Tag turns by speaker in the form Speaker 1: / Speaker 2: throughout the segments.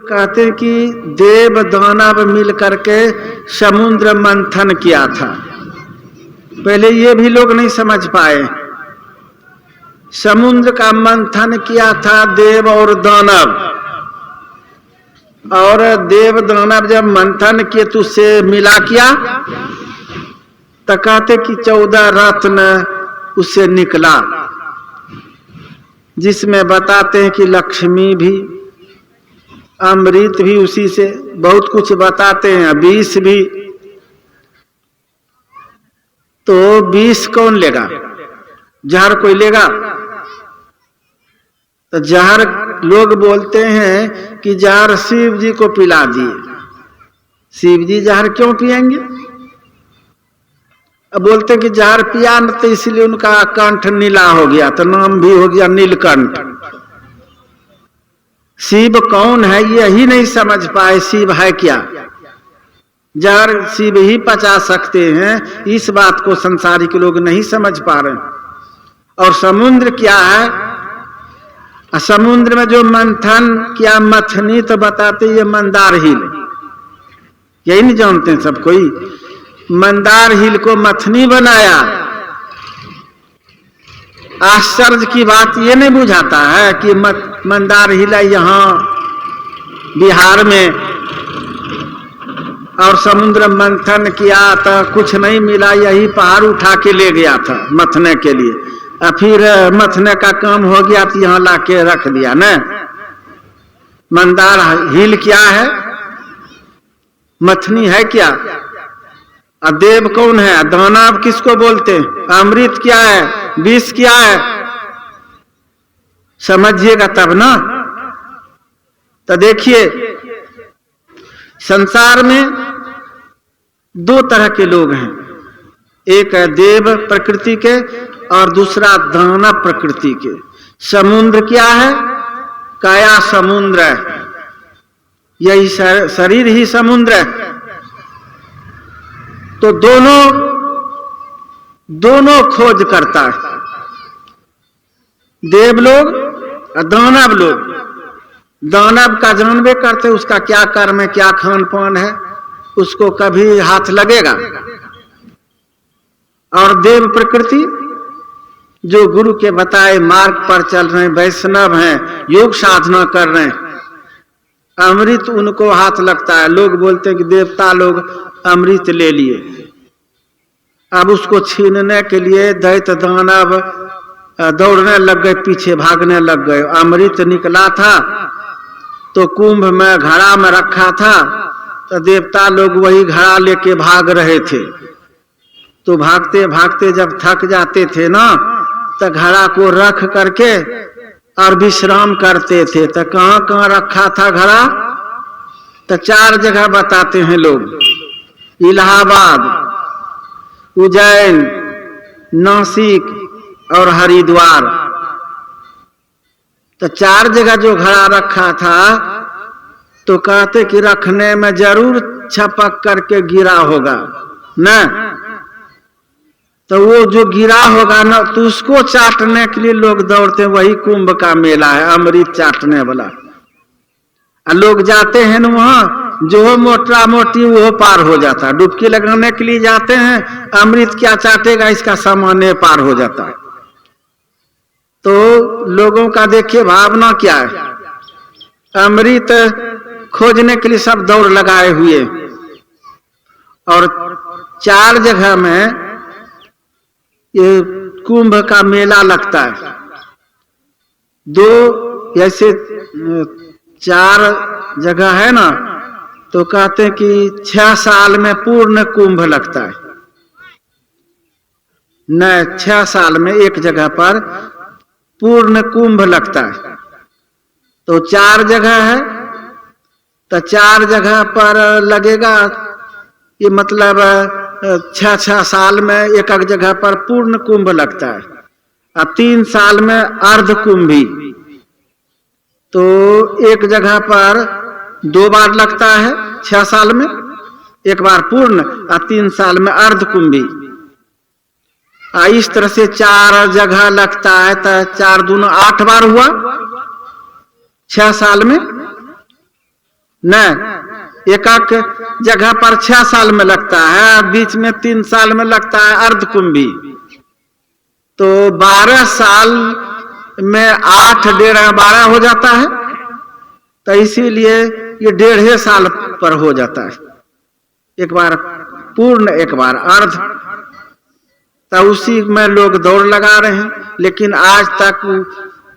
Speaker 1: कहते हैं कि देव दानव मिल करके समुद्र मंथन किया था। पहले ये भी लोग नहीं समझ पाए। समुद्र का मंथन किया था देव और दानव, और देव दानव जब मंथन किए तो उससे मिला किया, तो कहते कि 14 रत्न उससे निकला, जिसमें बताते हैं कि लक्ष्मी भी, अमृत भी उसी से, बहुत कुछ बताते हैं, विष भी। तो विष कौन लेगा? जहर कोई लेगा? तो जहर लोग बोलते हैं कि जहर शिव जी को पिला दिए। शिव जी जहर क्यों पिएंगे? अब बोलते हैं कि जहर पिया न तो इसलिए उनका कंठ नीला हो गया, तो नाम भी हो गया नीलकंठ। शिव कौन है यही नहीं समझ पाए। शिव है क्या? जहर शिव ही पचा सकते हैं, इस बात को संसारिक लोग नहीं समझ पा रहे। और समुद्र क्या है? समुद्र में जो मंथन किया, मथनी, तो बताते ये मंदार हिल, यही नहीं जानते हैं सब कोई। मंदार हिल को मथनी बनाया। आश्चर्य की बात ये नहीं बुझाता है कि मंदार हिला यहाँ बिहार में, और समुद्र मंथन किया तो कुछ नहीं मिला, यही पहाड़ उठा के ले गया था मथने के लिए, और फिर मथने का काम हो गया तो यहाँ लाके रख दिया न। मंदार हिल क्या है? मथनी है क्या? देव कौन है? दानव किसको बोलते हैं? अमृत क्या है? विष क्या है? समझिएगा तब ना। तो देखिए, संसार में दो तरह के लोग हैं, एक है देव प्रकृति के और दूसरा दानव प्रकृति के। समुद्र क्या है? काया समुद्र है, यही शरीर ही समुद्र है। तो दोनों खोज करता है, देव लोग और दानव लोग। दानव का जानबे करते उसका क्या कर्म है, क्या खान पान है, उसको कभी हाथ लगेगा। और देव प्रकृति जो गुरु के बताए मार्ग पर चल रहे हैं, वैष्णव हैं, योग साधना कर रहे हैं, अमृत उनको हाथ लगता है। लोग बोलते हैं कि देवता लोग अमृत ले लिए, अब उसको छीनने के लिए दैत्य दानव दौड़ने लग गए, पीछे भागने लग गए। अमृत निकला था तो कुंभ में घड़ा में रखा था, तो देवता लोग वही घड़ा लेके भाग रहे थे। तो भागते भागते जब थक जाते थे ना, तो घड़ा को रख करके और विश्राम करते थे। तो कहाँ कहाँ रखा था घड़ा? तो 4 जगह बताते हैं लोग, इलाहाबाद, उज्जैन, नासिक और हरिद्वार। तो 4 जगह जो घड़ा रखा था, तो कहते कि रखने में जरूर छपक करके गिरा होगा न। तो वो जो गिरा होगा ना, तो उसको चाटने के लिए लोग दौड़ते हैं। वही कुंभ का मेला है, अमृत चाटने वाला। लोग जाते हैं ना वहां, जो मोटा मोटी वो पार हो जाता है। डुबकी लगाने के लिए जाते हैं, अमृत क्या चाटेगा, इसका सामान्य पार हो जाता है। तो लोगों का देखिए भावना क्या है, अमृत खोजने के लिए सब दौड़ लगाए हुए। और 4 जगह में ये कुंभ का मेला लगता है। 2 ऐसे 4 जगह है ना, तो कहते हैं कि 6 साल में पूर्ण कुंभ लगता है न। 6 साल में एक जगह पर पूर्ण कुंभ लगता है। तो 4 जगह है, तो 4 जगह पर लगेगा, ये मतलब 6 साल में एक जगह पर पूर्ण कुंभ लगता है, और 3 साल में अर्ध कुंभी। तो एक जगह पर 2 बार लगता है 6 साल में, एक बार पूर्ण और 3 साल में अर्ध कुंभी। इस तरह से 4 जगह लगता है, तो 4 दूना 8 बार हुआ 6 साल में। न एक जगह पर 6 साल में लगता है, बीच में 3 साल में लगता है अर्धकुंभी। तो 12 साल में 8 डेढ़ 12 हो जाता है। तो इसीलिए ये 1.5 साल पर हो जाता है, एक बार पूर्ण एक बार अर्ध। तो उसी में लोग दौड़ लगा रहे हैं, लेकिन आज तक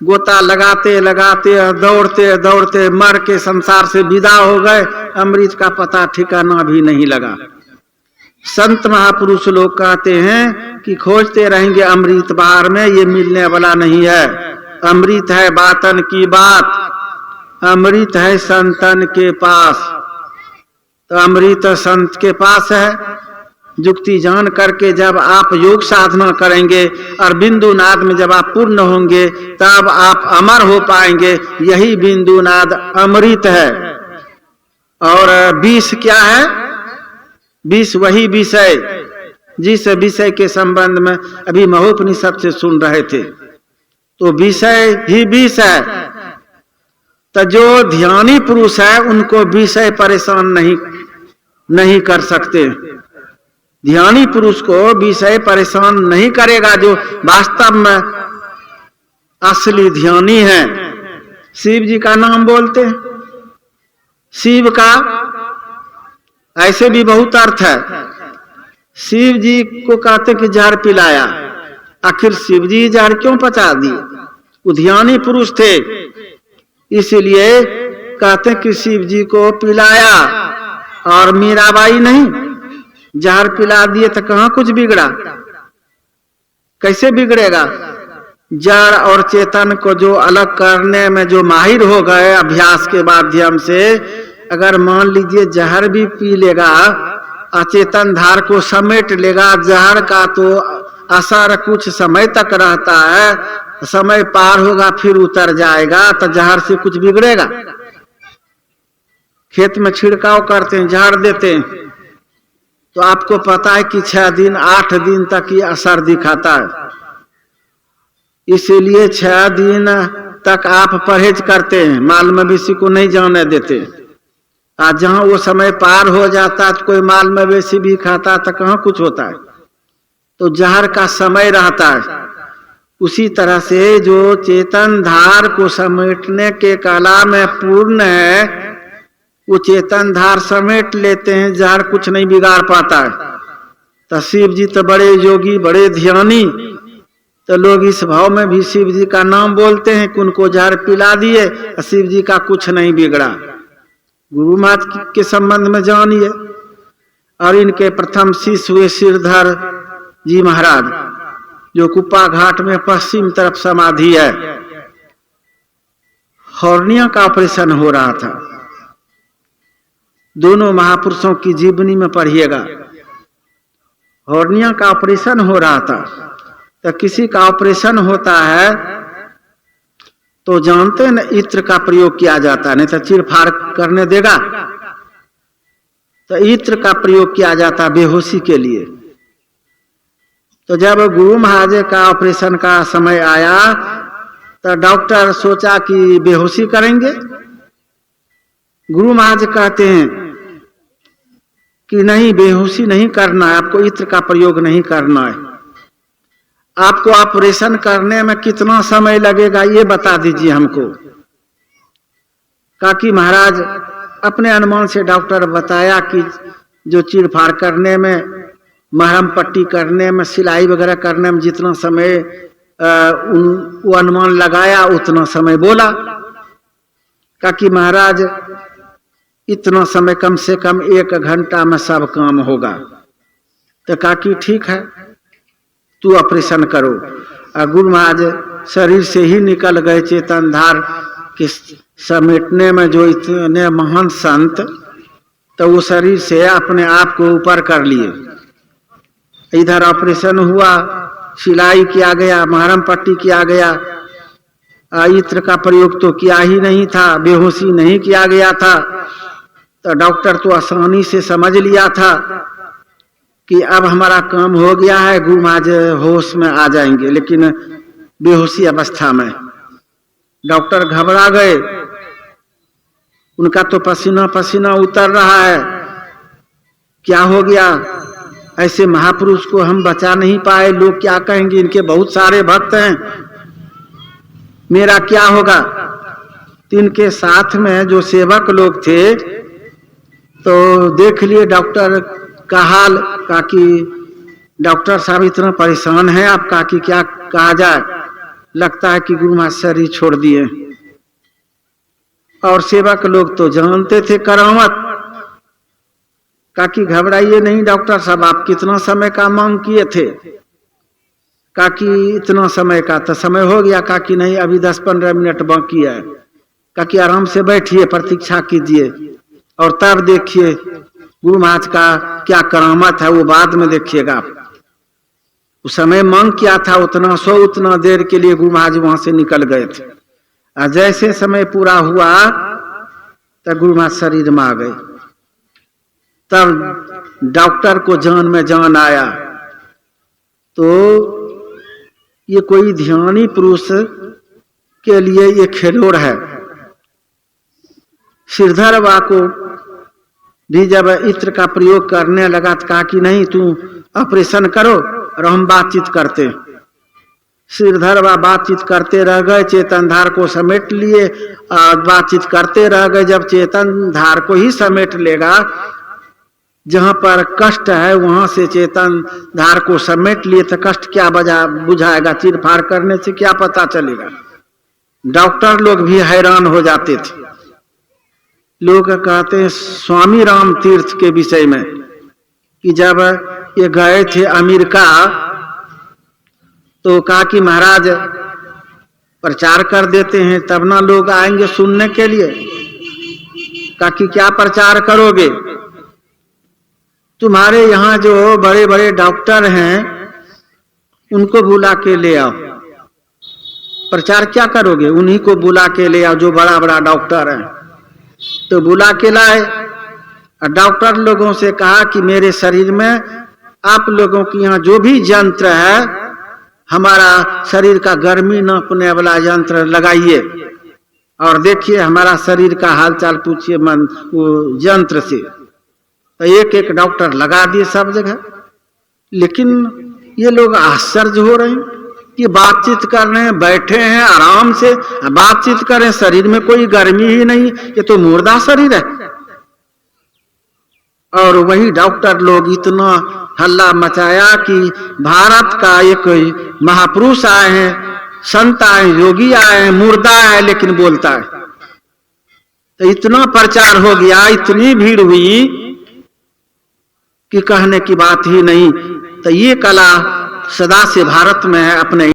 Speaker 1: गोता लगाते लगाते दौड़ते दौड़ते मर के संसार से विदा हो गए, अमृत का पता ठिकाना भी नहीं लगा। संत महापुरुष लोग कहते हैं कि खोजते रहेंगे अमृत बाहर में, ये मिलने वाला नहीं है। अमृत है बातन की बात, अमृत है संतन के पास। तो अमृत संत के पास है। युक्ति जान करके जब आप योग साधना करेंगे और बिंदु नाद में जब आप पूर्ण होंगे, तब आप अमर हो पाएंगे। यही बिंदु नाद अमृत है। और विष क्या है? विष वही विषय जिस विषय के संबंध में अभी महोपनिषद से सुन रहे थे। तो विषय ही विष है। तो जो ध्यानी पुरुष है उनको विषय परेशान नहीं कर सकते। ध्यानी पुरुष को विषय परेशान नहीं करेगा, जो वास्तव में असली ध्यानी है। शिव जी का नाम बोलते हैं, शिव का ऐसे भी बहुत अर्थ है। शिव जी को कहते कि जहर पिलाया, आखिर शिव जी जहर क्यों पचा दिए? वो ध्यानी पुरुष थे, इसलिए कहते कि शिव जी को पिलाया। और मीराबाई नहीं, जहर पिला दिए तो कहां कुछ बिगड़ा? कैसे बिगड़ेगा? जड़ और चेतन को जो अलग करने में जो माहिर हो गए अभ्यास के माध्यम से, अगर मान लीजिए जहर भी पी लेगा, अचेतन धार को समेट लेगा, जहर का तो असर कुछ समय तक रहता है, समय पार होगा फिर उतर जाएगा। तो जहर से कुछ बिगड़ेगा? खेत में छिड़काव करते हैं, झाड़ देते हैं, तो आपको पता है कि 6 दिन 8 दिन तक ये असर दिखाता है। इसीलिए 6 दिन तक आप परहेज करते हैं, माल मवेशी को नहीं जाने देते। आज जहां वो समय पार हो जाता है तो कोई माल मवेशी भी खाता तो कहां कुछ होता है। तो जहर का समय रहता है। उसी तरह से जो चेतन धार को समेटने के कला में पूर्ण है, वो चेतन धार समेट लेते हैं, जहर कुछ नहीं बिगाड़ पाता है। तो शिव जी तो बड़े योगी, बड़े ध्यानी, तो लोग इस भाव में भी शिव जी का नाम बोलते हैं कि उनको जहर पिला दिए, शिव जी का कुछ नहीं बिगड़ा। गुरु मात के संबंध में जानिए। और इनके प्रथम शिष्य हुए सिरधर जी महाराज, जो कुप्पा घाट में पश्चिम तरफ समाधि है। हॉर्निया का ऑपरेशन हो रहा था। दोनों महापुरुषों की जीवनी में पढ़िएगा, हॉर्निया का ऑपरेशन हो रहा था। तो किसी का ऑपरेशन होता है तो जानते हैं ना, इत्र का प्रयोग किया जाता है, नहीं तो चीरफाड़ करने देगा। तो इत्र का प्रयोग किया जाता बेहोशी के लिए। तो जब गुरु महाराज का ऑपरेशन का समय आया तो डॉक्टर सोचा कि बेहोशी करेंगे। गुरु महाराज कहते हैं कि नहीं, बेहोशी नहीं करना है, आपको इत्र का प्रयोग नहीं करना है। आपको ऑपरेशन करने में कितना समय लगेगा ये बता दीजिए हमको। काकी महाराज अपने अनुमान से डॉक्टर बताया कि जो चीरफाड़ करने में, मरहम पट्टी करने में, सिलाई वगैरह करने में जितना समय वो अनुमान लगाया उतना समय बोला। काकी महाराज इतना समय कम से कम 1 घंटा में सब काम होगा। तो काकी ठीक है, तू ऑपरेशन करो। और गुरु महाराज शरीर से ही निकल गए चेतन धार के समेटने में जो इतने महान संत, तो वो शरीर से अपने आप को ऊपर कर लिए। इधर ऑपरेशन हुआ, सिलाई किया गया, महरम पट्टी किया गया, इत्र का प्रयोग तो किया ही नहीं था, बेहोशी नहीं किया गया था। तो डॉक्टर तो आसानी से समझ लिया था कि अब हमारा काम हो गया है, गुरु महाराज होश में आ जाएंगे। लेकिन बेहोशी अवस्था में डॉक्टर घबरा गए उनका तो पसीना पसीना उतर रहा है, क्या हो गया, ऐसे महापुरुष को हम बचा नहीं पाए, लोग क्या कहेंगे, इनके बहुत सारे भक्त हैं, मेरा क्या होगा। इनके साथ में जो सेवक लोग थे तो देख लिए डॉक्टर का हाल, कहा कि डॉक्टर साहब इतना परेशान है आप, कहा कि क्या कहा जाए, लगता है कि गुरु महाराज शरीर छोड़ दिए। और सेवक लोग तो जानते थे करामत, कहा कि घबराइए नहीं डॉक्टर साहब, आप कितना समय का मांग किए थे, कहा कि इतना समय का तो समय हो गया, कहा कि नहीं अभी 10-15 मिनट बाकी है, कहा कि आराम से बैठिए प्रतीक्षा कीजिए और तब देखिए गुरु महाराज का क्या करामत है, वो बाद में देखिएगा। उस समय मांग किया था उतना देर के लिए गुरु महाराज वहां से निकल गए थे, और जैसे समय पूरा हुआ तब गुरु महाराज शरीर में आ गए। तब डॉक्टर को जान में जान आया, तो ये कोई ध्यानी पुरुष के लिए ये खिलौड़ है। श्रीधर बा को भी जब इत्र का प्रयोग करने लगा तो कहा कि नहीं तू ऑपरेशन करो और हम बातचीत करते। श्रीधर बा बातचीत करते रह गए, चेतन धार को समेट लिए और बातचीत करते रह गए। जब चेतन धार को ही समेट लेगा, जहां पर कष्ट है वहां से चेतन धार को समेट लिए तो कष्ट क्या बुझाएगा, चीर फाड़ करने से क्या पता चलेगा। डॉक्टर लोग भी हैरान हो जाते थे। लोग कहते हैं स्वामी राम तीर्थ के विषय में कि जब ये गए थे अमेरिका तो कहा कि महाराज प्रचार कर देते हैं तब ना लोग आएंगे सुनने के लिए। कहा कि क्या प्रचार करोगे, तुम्हारे यहाँ जो बड़े बड़े डॉक्टर हैं उनको बुला के ले आओ। प्रचार क्या करोगे, उन्हीं को बुला के ले आओ जो बड़ा बड़ा डॉक्टर है। तो बुला के लाए और डॉक्टर लोगों से कहा कि मेरे शरीर में आप लोगों के यहाँ जो भी यंत्र है, हमारा शरीर का गर्मी नापने वाला यंत्र लगाइए और देखिए हमारा शरीर का हालचाल पूछिए मन वो यंत्र से। तो एक एक डॉक्टर लगा दिए सब जगह। लेकिन ये लोग आश्चर्य हो रहे हैं कि बातचीत कर रहे हैं, बैठे हैं आराम से बातचीत करें, शरीर में कोई गर्मी ही नहीं, ये तो मुर्दा शरीर है। और वही डॉक्टर लोग इतना हल्ला मचाया कि भारत का एक महापुरुष आए हैं, संत आए, योगी आए हैं, मुर्दा है लेकिन बोलता है। तो इतना प्रचार हो गया, इतनी भीड़ हुई कि कहने की बात ही नहीं। तो ये कला सदा से भारत में है, अपने